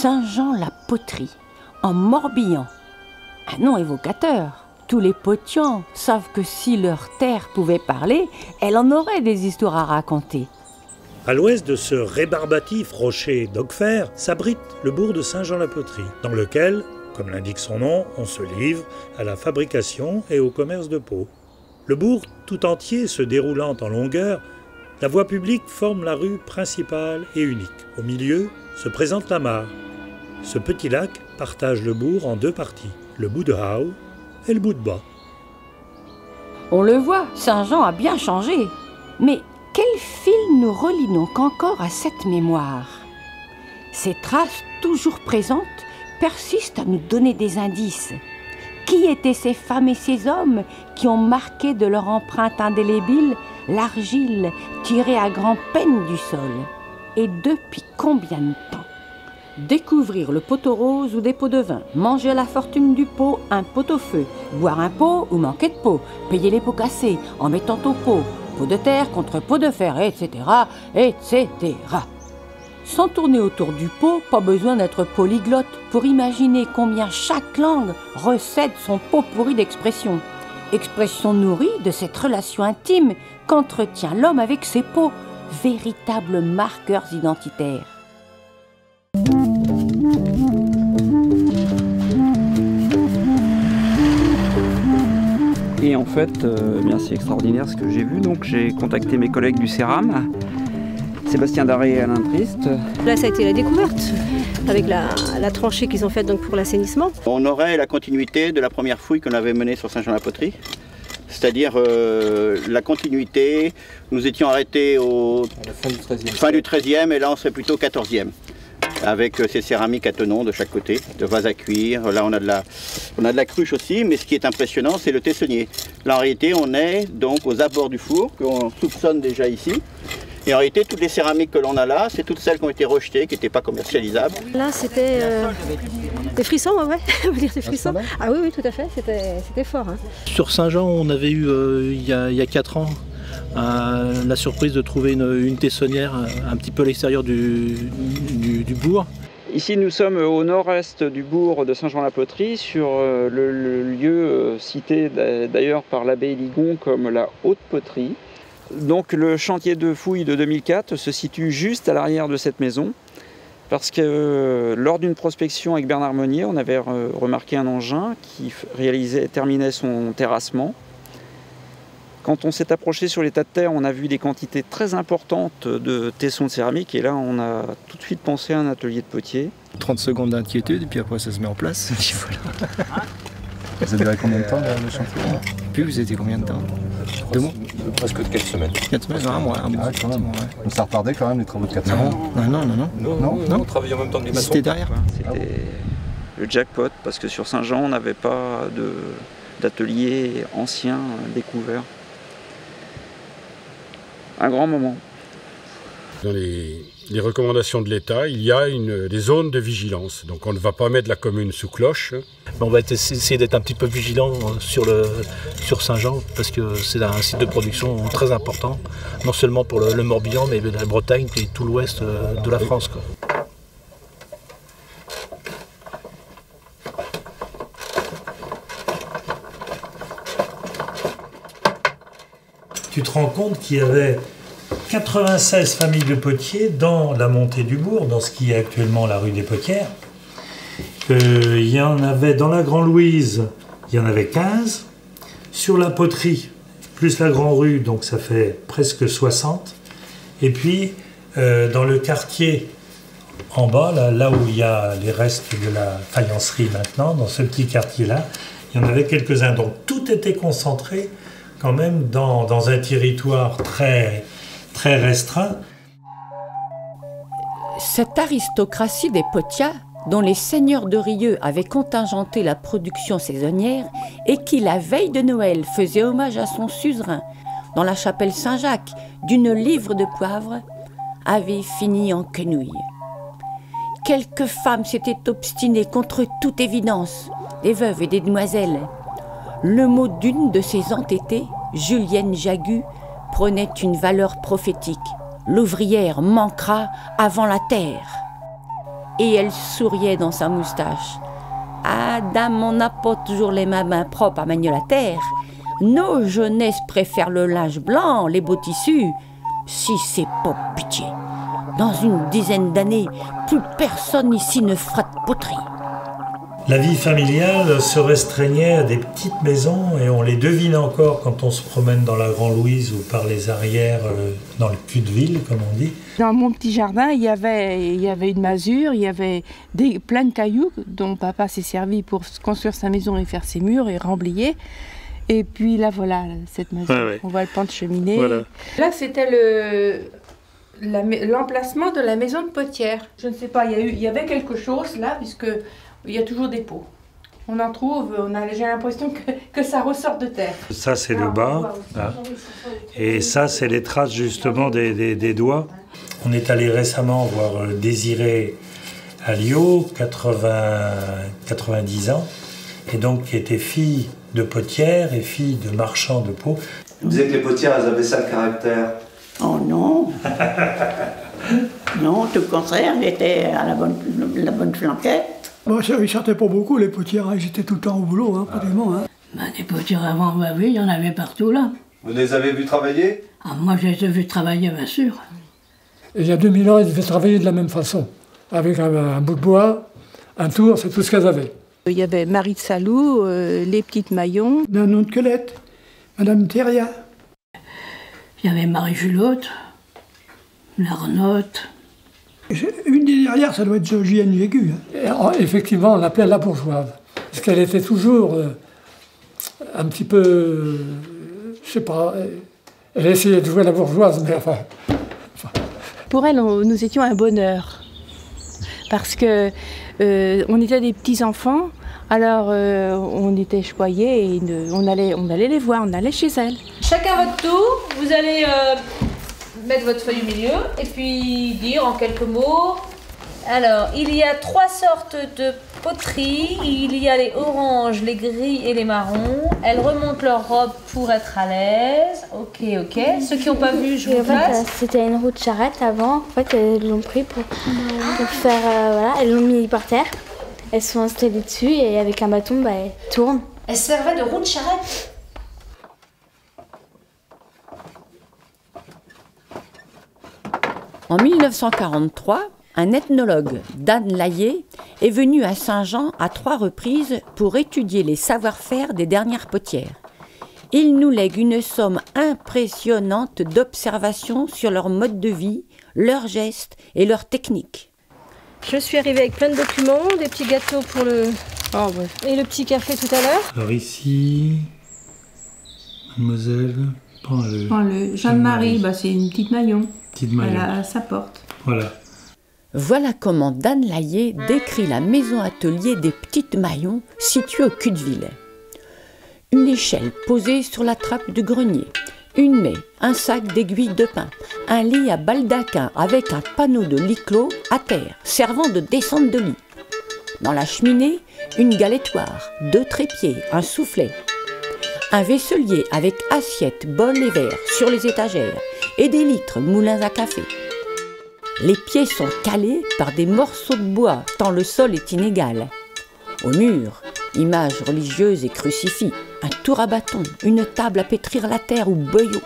Saint-Jean-la-Poterie, en Morbihan. Un nom évocateur. Tous les potians savent que si leur terre pouvait parler, elle en aurait des histoires à raconter. À l'ouest de ce rébarbatif rocher d'Ogfer s'abrite le bourg de Saint-Jean-la-Poterie, dans lequel, comme l'indique son nom, on se livre à la fabrication et au commerce de peau. Le bourg tout entier se déroulant en longueur, la voie publique forme la rue principale et unique. Au milieu se présente la mare. Ce petit lac partage le bourg en deux parties, le bout de haut et le bout de bas. On le voit, Saint-Jean a bien changé. Mais quel fil nous relie donc encore à cette mémoire? Ces traces toujours présentes persistent à nous donner des indices. Qui étaient ces femmes et ces hommes qui ont marqué de leur empreinte indélébile l'argile tirée à grand-peine du sol? Et depuis combien de temps? Découvrir le pot-au rose ou des pots de vin, manger à la fortune du pot un pot-au-feu, boire un pot ou manquer de pot, payer les pots cassés en mettant au pot, pot de terre contre pot de fer, etc., etc. Sans tourner autour du pot, pas besoin d'être polyglotte pour imaginer combien chaque langue recède son pot pourri d'expression. Expression nourrie de cette relation intime qu'entretient l'homme avec ses pots, véritables marqueurs identitaires. Et en fait, c'est extraordinaire ce que j'ai vu. Donc j'ai contacté mes collègues du CERAM, Sébastien Daré et Alain Trist. Là, ça a été la découverte, avec la tranchée qu'ils ont faite donc, pour l'assainissement. On aurait la continuité de la première fouille qu'on avait menée sur Saint-Jean-la-Poterie. C'est-à-dire la continuité, nous étions arrêtés à la fin du 13e et là on serait plutôt au 14e. Avec ces céramiques à tenons de chaque côté, de vases à cuire. Là on a de la cruche aussi, mais ce qui est impressionnant c'est le tessonnier. Là en réalité on est donc aux abords du four, qu'on soupçonne déjà ici. Et en réalité toutes les céramiques que l'on a là, c'est toutes celles qui ont été rejetées, qui n'étaient pas commercialisables. Là c'était des frissons, ouais, on va dire des frissons. Ah oui, tout à fait, c'était fort. Hein. Sur Saint-Jean on avait eu il y a 4 ans la surprise de trouver une tessonnière un petit peu à l'extérieur du bourg. Ici nous sommes au nord-est du bourg de Saint-Jean-la-Poterie, sur le lieu cité d'ailleurs par l'abbé Ligon comme la Haute Poterie. Donc le chantier de fouilles de 2004 se situe juste à l'arrière de cette maison, parce que lors d'une prospection avec Bernard Monnier, on avait remarqué un engin qui terminait son terrassement. Quand on s'est approché sur les tas de terre, on a vu des quantités très importantes de tessons de céramique et là on a tout de suite pensé à un atelier de potier. 30 secondes d'inquiétude et puis après ça se met en place. Voilà. Vous avez duré combien de temps le chantier? Puis vous étiez combien de temps? 2 mois? Presque 4 semaines. 4 semaines, un mois. Quand même. Donc ça retardait quand même les travaux de 4 semaines? Non. On travaillait en même temps que les maçons. C'était derrière. C'était le jackpot parce que sur Saint-Jean on n'avait pas d'atelier ancien découvert. Un grand moment. Dans les recommandations de l'État, il y a des zones de vigilance. Donc on ne va pas mettre la commune sous cloche. On va essayer d'être un petit peu vigilant sur Saint-Jean parce que c'est un site de production très important, non seulement pour le Morbihan, mais la Bretagne et tout l'ouest de la France. Quoi. Tu te rends compte qu'il y avait 96 familles de potiers dans la montée du bourg, dans ce qui est actuellement la rue des Potières. Il y en avait dans la Grand Louise, il y en avait 15. Sur la poterie, plus la Grand Rue, donc ça fait presque 60. Et puis, dans le quartier en bas, là où il y a les restes de la faïencerie maintenant, dans ce petit quartier-là, il y en avait quelques-uns. Donc tout était concentré quand même dans un territoire très, très restreint. Cette aristocratie des Potiats, dont les seigneurs de Rieux avaient contingenté la production saisonnière et qui, la veille de Noël, faisait hommage à son suzerain dans la chapelle Saint-Jacques d'une livre de poivre, avait fini en quenouille. Quelques femmes s'étaient obstinées contre toute évidence, des veuves et des demoiselles. Le mot d'une de ses entêtées, Julienne Jagut, prenait une valeur prophétique. L'ouvrière manquera avant la terre. et elle souriait dans sa moustache. Ah, dame, on n'a pas toujours les mains propres à manier la terre. Nos jeunesses préfèrent le linge blanc, les beaux tissus. Si c'est pas pitié. Dans une dizaine d'années, plus personne ici ne fera de poterie. La vie familiale se restreignait à des petites maisons et on les devine encore quand on se promène dans la Grand Louise ou par les arrières dans le cul de ville, comme on dit. Dans mon petit jardin, il y avait une masure, il y avait plein de cailloux dont papa s'est servi pour construire sa maison et faire ses murs et remblayer. Et puis là, voilà, cette masure. Ouais. On voit le pan de cheminée. Voilà. Là, c'était l'emplacement de la maison de potière. Je ne sais pas, il y avait quelque chose là, puisque il y a toujours des pots. On en trouve, j'ai l'impression que ça ressort de terre. Ça, c'est le bas. Là. Et ça, c'est les traces justement des doigts. On est allé récemment voir Désiré Alliot, 90 ans, et donc qui était fille de potière et fille de marchand de peau. On disait que les potières, elles avaient ça le caractère. Oh non. Non, tout le contraire, elle était à la bonne flanquette. Bon, ça, ils ne sortaient pas beaucoup, les potières, ils étaient tout le temps au boulot, hein, pratiquement. Hein. Bah, des potières avant, bah oui, il y en avait partout là. Vous les avez vus travailler? Ah, moi, je les ai vus travailler, bien sûr. Et il y a 2000 ans, ils devaient travailler de la même façon, avec un bout de bois, un tour, c'est tout ce qu'elles avaient. Il y avait Marie de Salou, les petites Maillons. D'un nom de Colette, Madame Thérien. Il y avait Marie-Julotte, Larnotte. Une des derrière, ça doit être Georgienne Végu. Hein. Effectivement, on l'appelait la bourgeoise. Parce qu'elle était toujours un petit peu... je sais pas, elle essayait de jouer la bourgeoise, mais enfin... Pour elle, nous étions un bonheur. Parce que on était des petits-enfants, alors on était choyés et on allait les voir, on allait chez elles. Chacun votre tour, vous allez mettre votre feuille au milieu et puis dire en quelques mots. Alors, il y a 3 sortes de poteries. Il y a les oranges, les gris et les marrons. Elles remontent leur robe pour être à l'aise. Ok. Ceux qui n'ont pas vu, je vous passe. C'était une roue de charrette avant. En fait, elles l'ont pris pour faire... voilà, elles l'ont mis par terre. Elles sont installées dessus et avec un bâton, bah, elles tournent. Elles servaient de roue de charrette. En 1943, un ethnologue, Dan Layet, est venu à Saint-Jean à 3 reprises pour étudier les savoir-faire des dernières potières. Il nous lègue une somme impressionnante d'observations sur leur mode de vie, leurs gestes et leurs techniques. Je suis arrivée avec plein de documents, des petits gâteaux pour et le petit café tout à l'heure. Alors ici, mademoiselle, prends-le. Jeanne-Marie, c'est une petite Maillon. Elle a sa porte. Voilà. Voilà comment Dan Layet décrit la maison-atelier des Petites Maillons située au cul de ville. Une échelle posée sur la trappe du grenier, une maie, un sac d'aiguilles de pin, un lit à baldaquin avec un panneau de lit clos à terre, servant de descente de lit. Dans la cheminée, une galettoire, 2 trépieds, un soufflet. Un vaisselier avec assiettes, bols et verres sur les étagères et des litres moulins à café. Les pieds sont calés par des morceaux de bois, tant le sol est inégal. Au mur, images religieuses et crucifix, un tour à bâton, une table à pétrir la terre ou beuillot.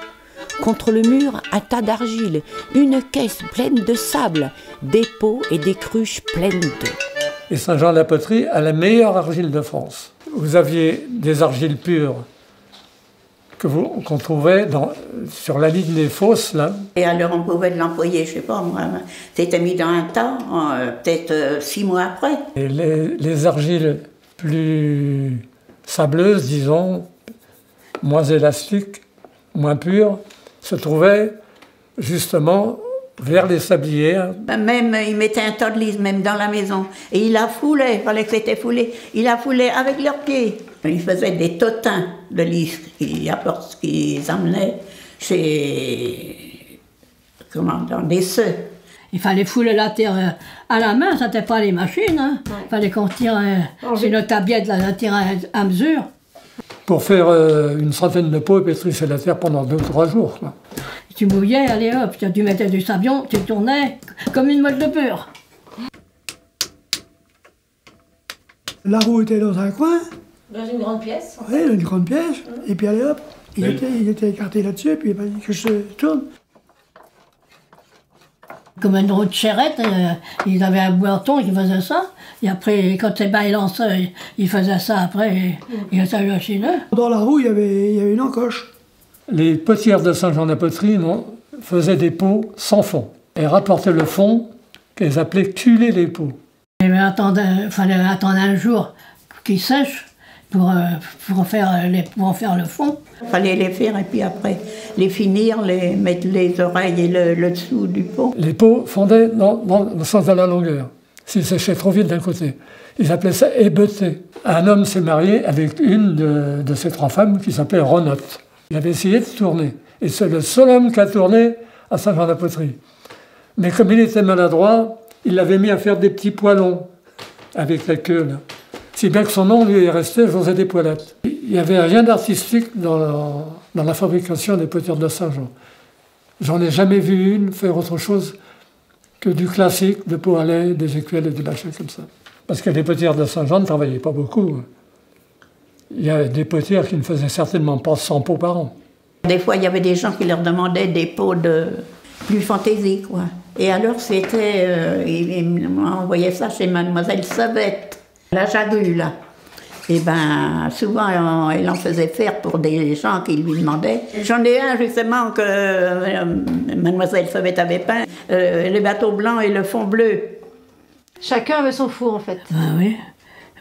Contre le mur, un tas d'argile, une caisse pleine de sable, des pots et des cruches pleines d'eau. Et Saint-Jean-la-Poterie a la meilleure argile de France. Vous aviez des argiles pures qu'on trouvait sur la ligne des fosses, là. Et alors on pouvait l'employer, je sais pas moi, c'était mis dans un tas, peut-être 6 mois après. Et les argiles plus sableuses, disons, moins élastiques, moins pures, se trouvaient justement vers les sabliers. Même, il mettait un tas de lys, même dans la maison. Et il la foulait, il fallait que c'était foulé. Il la foulait avec leurs pieds. Ils faisaient des totins de lys qu'ils amenaient dans des ceux. Il fallait fouler la terre à la main, ça n'était pas les machines. Hein. Il fallait qu'on tire sur une tablette, la tire à mesure. Pour faire une centaine de pots et pétrisser la terre pendant 2 ou 3 jours. Quoi. Tu mouillais, allez hop, tu mettais du sablion, tu tournais comme une motte de beurre. La roue était dans un coin. Dans une grande pièce. Oui, dans une grande pièce. Et puis allez hop, il était écarté là-dessus, et puis il m'a dit que je tourne. Comme une roue de charrette, ils avaient un bouton qui faisait ça. Et après, quand c'est bas, il lançait, il faisait ça après, il était machineux. Dans la roue, il y avait une encoche. Les potières de Saint-Jean-la-Poterie faisaient des pots sans fond. Et rapportaient le fond qu'ils appelaient culer les pots. Il fallait attendre un jour qu'ils sèchent pour en faire le fond. Il fallait les faire et puis après les finir, mettre les oreilles et le dessous du pot. Les pots fondaient dans le sens de la longueur, s'ils séchaient trop vite d'un côté. Ils appelaient ça ébeauter. Un homme s'est marié avec une de ces 3 femmes qui s'appelait Renotte. Il avait essayé de tourner. Et c'est le seul homme qui a tourné à Saint-Jean-la-Poterie. Mais comme il était maladroit, il l'avait mis à faire des petits poêlons avec la queue, là. Si bien que son nom lui est resté José des Poilettes. Il n'y avait rien d'artistique dans la fabrication des potières de Saint-Jean. J'en ai jamais vu une faire autre chose que du classique, de pot à lait, des écuelles et des bâchets comme ça. Parce que les potières de Saint-Jean ne travaillaient pas beaucoup. Il y a des potières qui ne faisaient certainement pas 100 pots par an. Des fois, il y avait des gens qui leur demandaient des pots de plus fantaisie, quoi. Et alors, c'était... ils m'envoyaient ça chez mademoiselle Savette, la Jagule, là. Et ben, souvent, elle en faisait faire pour des gens qui lui demandaient. J'en ai un, justement, que mademoiselle Savette avait peint, les bateaux blancs et le fond bleu. Chacun avait son four, en fait. Ah oui.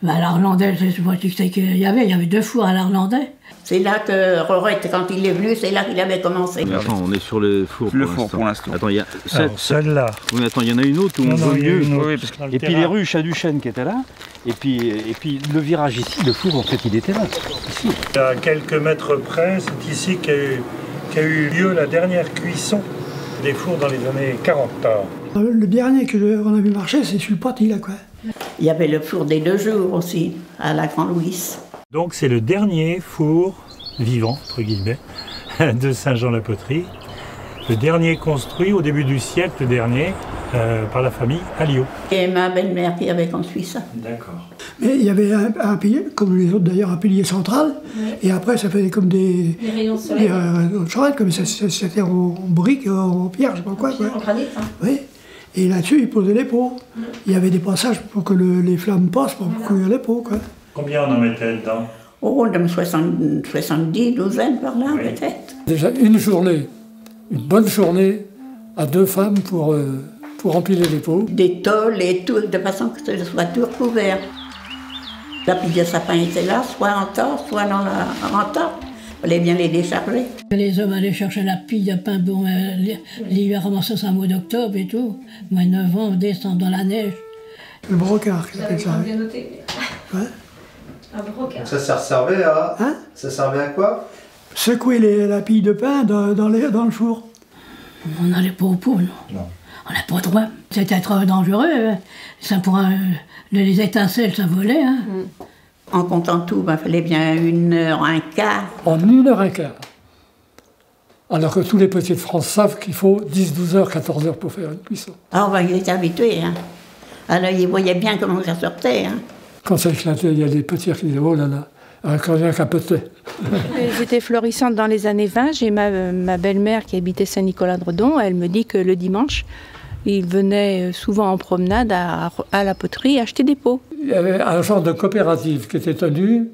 Ben, à l'Arlandais, je vois qu'il y avait 2 fours à l'Arlandais. C'est là que Rorette, quand il est venu, c'est là qu'il avait commencé. Mais attends, on est sur le four pour l'instant. Attends, il y a celle-là. Oui, mais attends, il y en a une autre où on voit mieux. Oui, et puis les rues Chaduchêne qui étaient là. Et puis le virage ici, le four, en fait, il était là. Ici. À quelques mètres près, c'est ici qu'a eu lieu la dernière cuisson des fours dans les années 40. Le dernier qu'on a vu marcher, c'est sur le Paty, là, quoi. Il y avait le four des 2 jours aussi, à la Grand-Louis. Donc c'est le dernier four vivant, entre guillemets, de Saint-Jean-la-Poterie. Le dernier construit au début du siècle dernier par la famille Alliot. Et ma belle-mère qui avait construit ça. D'accord. Mais il y avait un pilier, comme les autres d'ailleurs, un pilier central. Oui. Et après, ça faisait comme des rayons de soleil. Comme c'était en briques, en pierre, je sais pas quoi. En granit, hein. Oui. Et là-dessus, ils posaient les pots. Il y avait des passages pour que les flammes passent pour cuire les pots, quoi. Combien on en mettait dedans? Oh, de 70, douzaine par là, oui. Peut-être. Déjà une journée, une bonne journée, à 2 femmes pour empiler les pots. Des tôles et tout, de façon que ce soit tout recouvert. La pile de sapin était là, soit en tas, soit dans en tas. Il fallait bien les décharger. Les hommes allaient chercher la pile de pain, bon, l'hiver commençait au mois d'octobre et tout. Mois de novembre, décembre dans la neige. Le brocard, qui s'appelle ça. Bien noté. Ouais. Un brocard. Ça servait à... Hein? Ça servait à quoi? Secouer la pile de pain dans le four. On n'allait pas au pot, non. On n'a pas le droit. C'était trop dangereux. Ça les étincelles, ça volait. Hein. En comptant tout, il fallait bien 1 heure, un quart. En 1 heure, un quart. Alors que tous les petits de France savent qu'il faut 10, 12 heures, 14 heures pour faire une cuisson. Ah, ils étaient habitués. Hein. Alors, ils voyaient bien comment ça sortait. Hein. Quand ça éclatait, il y a des petits qui disaient « Oh là là !» quand il y a qu'un peu de thé. J'étais florissante dans les années 20. J'ai ma belle-mère qui habitait Saint-Nicolas-de-Redon. Elle me dit que le dimanche, il venait souvent en promenade à la poterie acheter des pots. Il y avait un genre de coopérative qui était tenue,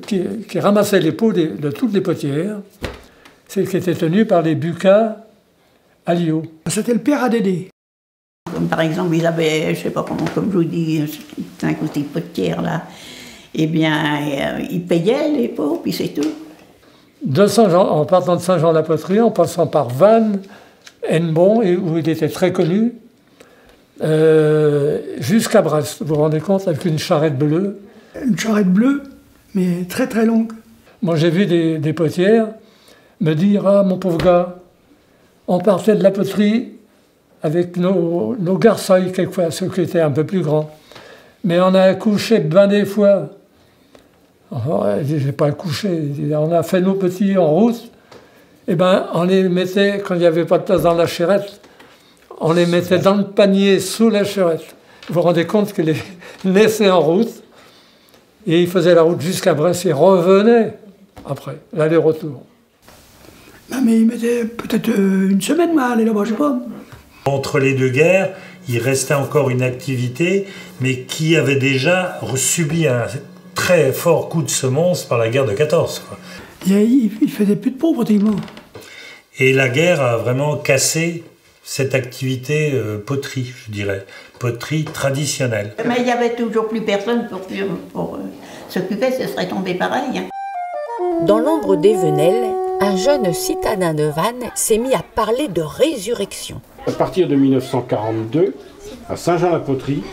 qui ramassait les pots de toutes les potières, qui était tenue par les Bucas Alliot. C'était le père Adédé. Comme par exemple, ils avaient, je ne sais pas comment, comme je vous dis, 5 ou 6 potières là. Eh bien, ils payaient les pots, puis c'est tout. En partant de Saint-Jean-la-Poterie, en passant par Vannes, Hennebont, où il était très connu, jusqu'à Brest. Vous vous rendez compte, avec une charrette bleue. Une charrette bleue, mais très très longue. Moi, j'ai vu des potières me dire « Ah, mon pauvre gars, on partait de la poterie avec nos garçons, quelquefois, ceux qui étaient un peu plus grands. Mais on a couché ben des fois. » J'ai pas couché, on a fait nos petits en route. Eh ben, on les mettait, quand il n'y avait pas de place dans la charrette, on les mettait dans le panier sous la charrette. Vous vous rendez compte que laissait en route, et il faisait la route jusqu'à Brest et revenait après, l'aller-retour. Non, mais il mettait peut-être une semaine à aller là-bas, je sais pas. Entre les deux guerres, il restait encore une activité, mais qui avait déjà subi un très fort coup de semonce par la guerre de 14. Quoi. Il faisait plus de peau, pratiquement. Et la guerre a vraiment cassé cette activité poterie, je dirais. Poterie traditionnelle. Mais il n'y avait toujours plus personne pour s'occuper, ce serait tombé pareil. Hein. Dans l'ombre des Venelles, un jeune citadin de Vannes s'est mis à parler de résurrection. À partir de 1942, à Saint-Jean-la-Poterie,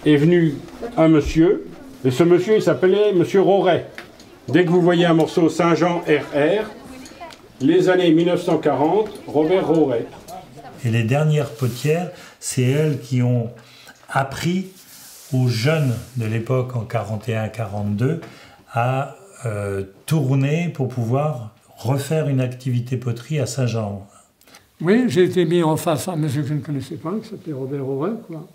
est venu un monsieur, et ce monsieur il s'appelait Monsieur Roret. Dès que vous voyez un morceau Saint-Jean RR, les années 1940, Robert Roret. Et les dernières potières, c'est elles qui ont appris aux jeunes de l'époque, en 41-42, à tourner pour pouvoir refaire une activité poterie à Saint-Jean. Oui, j'ai été mis en face à un monsieur que je ne connaissais pas, qui s'appelait Robert Roret, quoi.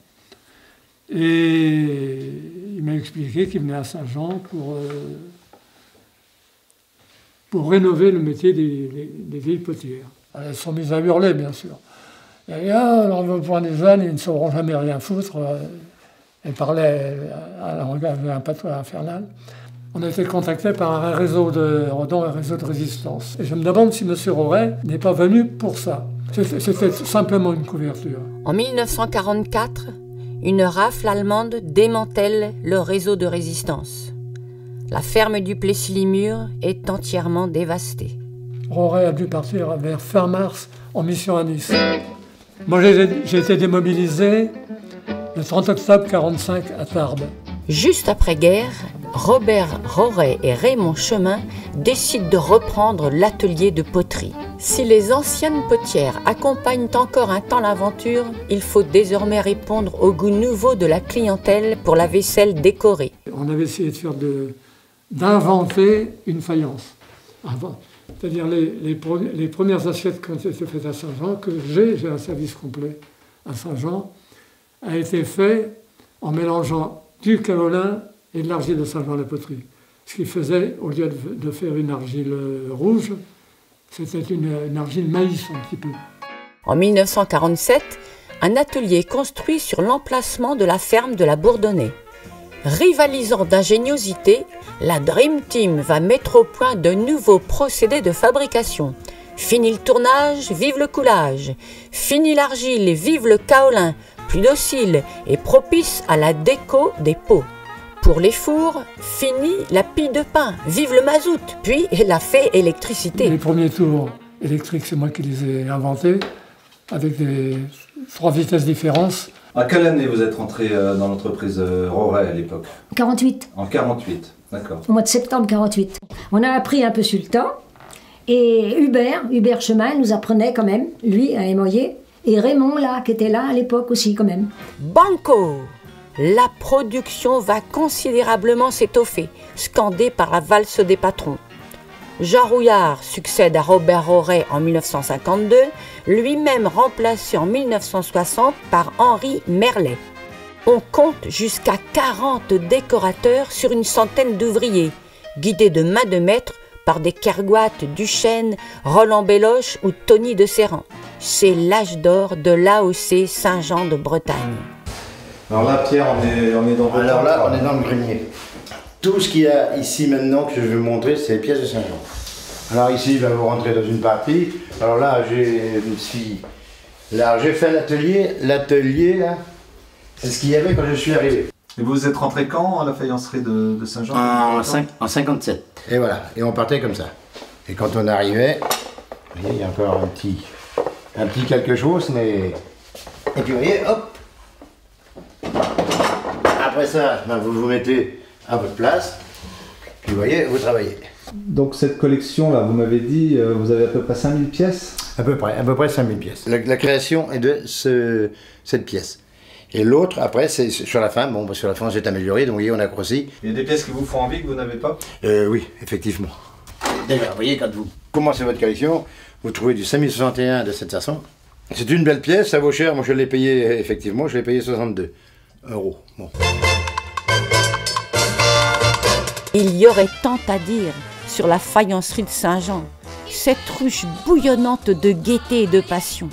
Et il m'a expliqué qu'il venait à Saint-Jean pour rénover le métier des vieilles potières. Elles sont mises à hurler, bien sûr. Et alors, on va prendre des jeunes, ils ne sauront jamais rien foutre. Elle parlait à langage un patois infernal. On a été contacté par un réseau de résistance. Et je me demande si M. Roret n'est pas venu pour ça. C'était simplement une couverture. En 1944, une rafle allemande démantèle le réseau de résistance. La ferme du Plessis-Limur est entièrement dévastée. Roret a dû partir vers fin mars en mission à Nice. Moi, j'ai été démobilisé le 30 octobre 1945 à Tarbes. Juste après-guerre, Robert Roret et Raymond Chemin décident de reprendre l'atelier de poterie. Si les anciennes potières accompagnent encore un temps l'aventure, il faut désormais répondre au goût nouveau de la clientèle pour la vaisselle décorée. On avait essayé de faire d'inventer une faïence. C'est-à-dire les premières assiettes qui ont été faites à Saint-Jean, que j'ai un service complet à Saint-Jean, a été fait en mélangeant du kaolin et de l'argile de Saint-Jean-la-Poterie. Ce qui faisait, au lieu de faire une argile rouge, c'était une argile maïs un petit peu. En 1947, un atelier est construit sur l'emplacement de la ferme de la Bourdonnais. Rivalisant d'ingéniosité, la Dream Team va mettre au point de nouveaux procédés de fabrication. Fini le tournage, vive le coulage. Fini l'argile, vive le kaolin, plus docile et propice à la déco des pots. Pour les fours, fini la pille de pain, vive le mazout, puis la fée électricité. Les premiers tours électriques, c'est moi qui les ai inventés, avec 3 vitesses différentes. À quelle année vous êtes rentré dans l'entreprise Roret à l'époque? En 48. En 48, d'accord. Au mois de septembre 48. On a appris un peu sur le temps, et Hubert Chemin nous apprenait quand même, lui, à émoyer, et Raymond, là, qui était là à l'époque aussi, quand même. Banco! La production va considérablement s'étoffer, scandée par la valse des patrons. Jean Rouillard succède à Robert Roret en 1952, lui-même remplacé en 1960 par Henri Merlet. On compte jusqu'à 40 décorateurs sur une centaine d'ouvriers, guidés de main de maître par des Kergoat Duchesne, Roland Belloche ou Tony de Serran. C'est l'âge d'or de l'AOC Saint-Jean de Bretagne. Alors là, Pierre, on est dans votre... Alors là, on est dans le grenier. Tout ce qu'il y a ici maintenant que je vais vous montrer, c'est les pièces de Saint-Jean. Alors ici, vous rentrez dans une partie. Alors là, j'ai fait l'atelier. L'atelier, là, c'est ce qu'il y avait quand je suis arrivé. Et vous êtes rentré quand à la faïencerie de Saint-Jean? En 57. Et voilà, et on partait comme ça. Et quand on arrivait, vous voyez, il y a encore un petit quelque chose, mais... Et puis vous voyez, hop. Après ça, vous vous mettez à votre place, puis vous voyez, vous travaillez. Donc cette collection-là, vous m'avez dit, vous avez à peu près 5000 pièces? À peu près 5000 pièces. La création est de cette pièce. Et l'autre, après, c'est sur la fin. Bon, sur la fin, on s'est amélioré, donc vous voyez, on a grossi. Il y a des pièces qui vous font envie que vous n'avez pas? Oui, effectivement. D'ailleurs, vous voyez, quand vous commencez votre collection, vous trouvez du 5061 de cette façon. C'est une belle pièce, ça vaut cher. Moi, je l'ai payé, effectivement, je l'ai payé 62. Euros. Bon. Il y aurait tant à dire sur la faïencerie de Saint-Jean, cette ruche bouillonnante de gaieté et de passion.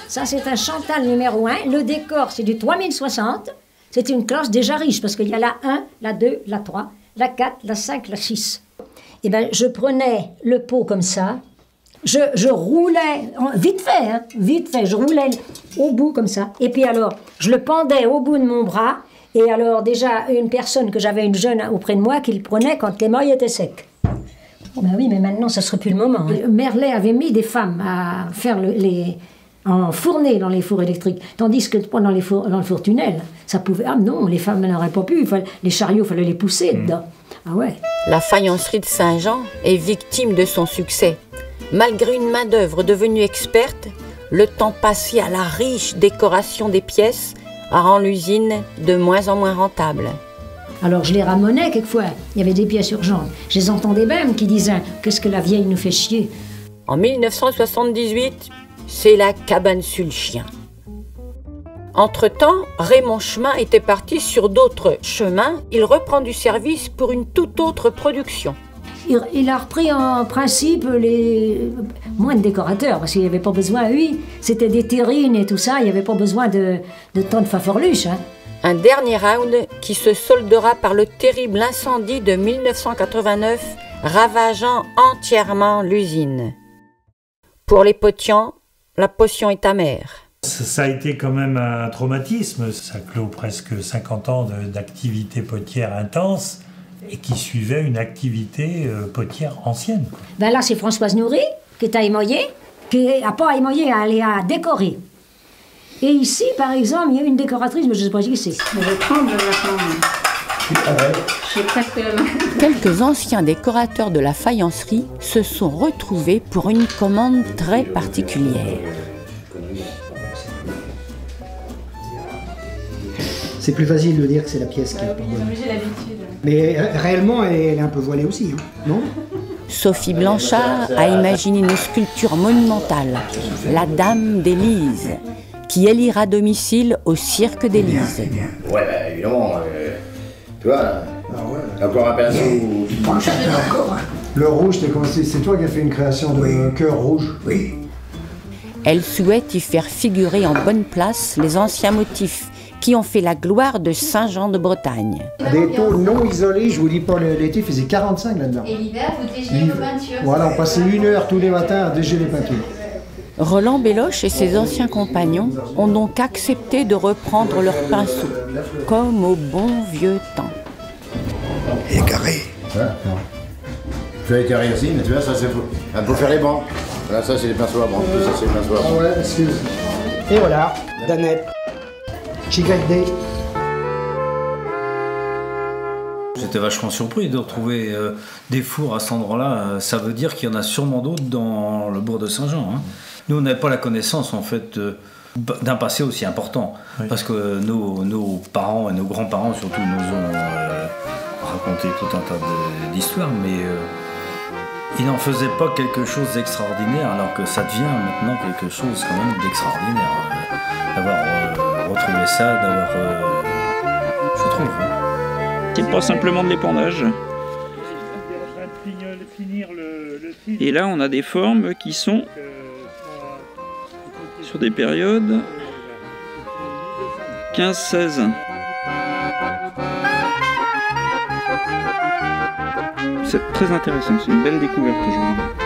Ça, c'est un Chantal numéro 1. Le décor, c'est du 3060. C'est une classe déjà riche, parce qu'il y a la 1, la 2, la 3, la 4, la 5, la 6. Eh bien, je prenais le pot comme ça, je roulais, vite fait, je roulais au bout comme ça. Et puis alors, je le pendais au bout de mon bras. Et alors, déjà, une personne que j'avais, une jeune auprès de moi, qui le prenait quand l'émail était sec. Oh ben oui, mais maintenant, ça ne serait plus le moment. Hein. Merlet avait mis des femmes à faire en fourner dans les fours électriques, tandis que dans le four tunnel, ça pouvait... Ah non, les femmes n'auraient pas pu, les chariots, il fallait les pousser dedans. Ah ouais. La faïencerie de Saint-Jean est victime de son succès. Malgré une main-d'œuvre devenue experte, le temps passé à la riche décoration des pièces rend l'usine de moins en moins rentable. Alors je les ramenais quelquefois, il y avait des pièces urgentes. Je les entendais même qui disaient « Qu'est-ce que la vieille nous fait chier ?» En 1978, c'est la cabane sur le chien. Entre-temps, Raymond Chemin était parti sur d'autres chemins. Il reprend du service pour une toute autre production. Il a repris en principe moins de décorateurs, parce qu'il n'y avait pas besoin, oui. C'était des terrines et tout ça, il n'y avait pas besoin de tant de faforluches. Hein. Un dernier round qui se soldera par le terrible incendie de 1989, ravageant entièrement l'usine. Pour les potians, la potion est amère. Ça a été quand même un traumatisme. Ça clôt presque 50 ans d'activité potière intense et qui suivait une activité potière ancienne. Ben là, c'est Françoise Nourry qui est à émoyer, qui n'a pas à émoyer, elle est à décorer. Et ici, par exemple, il y a une décoratrice, mais je ne sais pas qui c'est. Je vais prendre Quelques anciens décorateurs de la faïencerie se sont retrouvés pour une commande très particulière. C'est plus facile de dire que c'est la pièce qui est pas bonne. Mais réellement, elle est un peu voilée aussi, hein, non? Sophie Blanchard a imaginé une sculpture monumentale, la Dame d'Élise, qui élira domicile au Cirque d'Élise. Ouais, bah, évidemment, tu vois, encore un pinceau. Le rouge, c'est toi qui as fait une création de cœur rouge? Oui. Elle souhaite y faire figurer en bonne place les anciens motifs qui ont fait la gloire de Saint-Jean de Bretagne. Des taux non isolés, je vous dis pas, l'été faisait 45 là-dedans. Et l'hiver, vous dégelez vos peintures. Voilà, on passait 1 heure tous les matins à dégeler les peintures. Roland Belloche et ses anciens compagnons ont donc accepté de reprendre leurs pinceaux, comme au bon vieux temps. Il est carré. Ouais, non. Tu as les carrés aussi, mais tu vois, ça c'est pour faire les bancs. Là, ça c'est les pinceaux à bancs. Ça c'est les pinceaux à bancs. Ah ouais, excuse. Et voilà, Danette. JD. J'étais vachement surpris de retrouver des fours à cet endroit-là. Ça veut dire qu'il y en a sûrement d'autres dans le bourg de Saint-Jean. Hein. Nous, on n'avait pas la connaissance en fait d'un passé aussi important, oui. Parce que nos parents et nos grands-parents surtout nous ont raconté tout un tas d'histoires, mais ils n'en faisaient pas quelque chose d'extraordinaire, alors que ça devient maintenant quelque chose quand même d'extraordinaire. D'avoir retrouvé ça, d'avoir... je trouve. C'est pas simplement de l'épandage. Et là, on a des formes qui sont sur des périodes 15-16. C'est très intéressant, c'est une belle découverte aujourd'hui.